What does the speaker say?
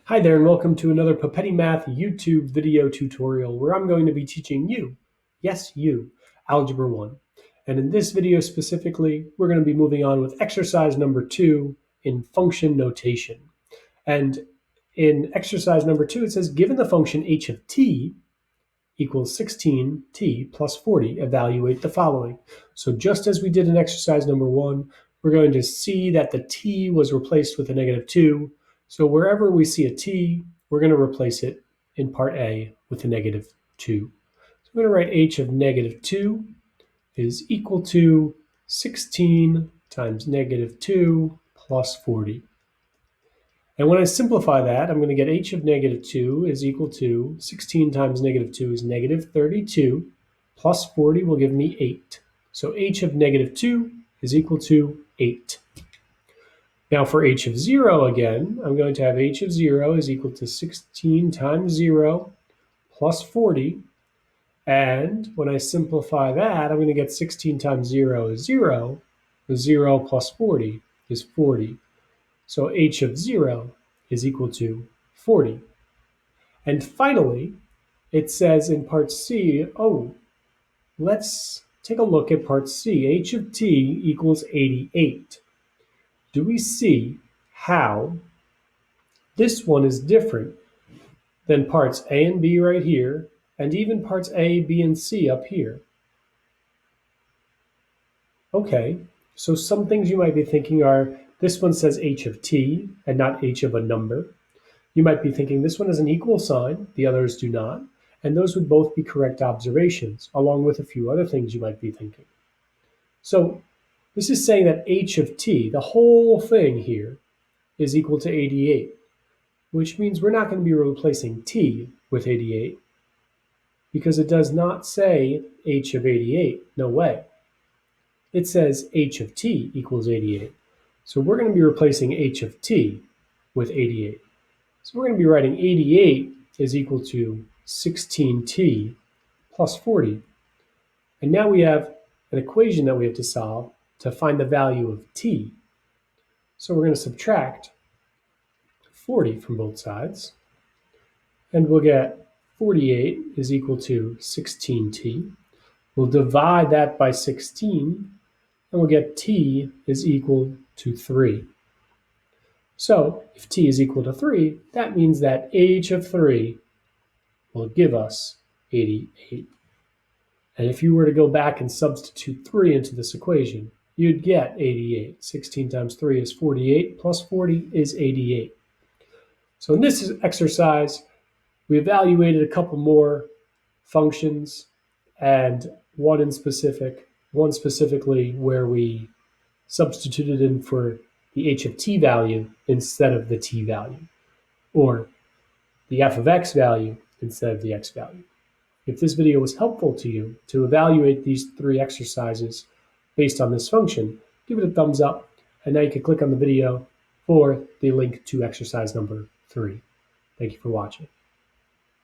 Hi there and welcome to another Papetti Math YouTube video tutorial where I'm going to be teaching you, yes you, Algebra 1. And in this video specifically, we're going to be moving on with exercise number 2 in function notation. And in exercise number 2 it says given the function h of t equals 16t plus 40, evaluate the following. So just as we did in exercise number 1, we're going to see that the t was replaced with a negative 2. So wherever we see a t, we're going to replace it in part A with a negative 2. So I'm going to write h of negative 2 is equal to 16 times negative 2 plus 40. And when I simplify that, I'm going to get h of negative 2 is equal to 16 times negative 2 is negative 32, plus 40 will give me 8. So h of negative 2 is equal to 8. Now for h of 0 again, I'm going to have h of 0 is equal to 16 times 0 plus 40. And when I simplify that, I'm going to get 16 times 0 is 0. 0 plus 40 is 40. So h of 0 is equal to 40. And finally, it says in part C, let's take a look at part C. H of t equals 88. Do we see how this one is different than parts A and B right here, and even parts A, B, and C up here? Okay, so some things you might be thinking are, this one says h of t and not h of a number. You might be thinking this one has an equal sign, the others do not, and those would both be correct observations, along with a few other things you might be thinking. So this is saying that h of t, the whole thing here, is equal to 88, which means we're not going to be replacing t with 88, because it does not say h of 88, no way. It says h of t equals 88. So we're going to be replacing h of t with 88. So we're going to be writing 88 is equal to 16t plus 40. And now we have an equation that we have to solve to find the value of t. So we're going to subtract 40 from both sides. And we'll get 48 is equal to 16t. We'll divide that by 16, and we'll get t is equal to 3. So if t is equal to 3, that means that h of 3 will give us 88. And if you were to go back and substitute 3 into this equation, you'd get 88. 16 times 3 is 48, plus 40 is 88. So in this exercise, we evaluated a couple more functions, and one specifically where we substituted in for the h of t value instead of the t value, or the f of x value instead of the x value. If this video was helpful to you to evaluate these 3 exercises based on this function, give it a thumbs up, and now you can click on the video for the link to exercise number 3. Thank you for watching.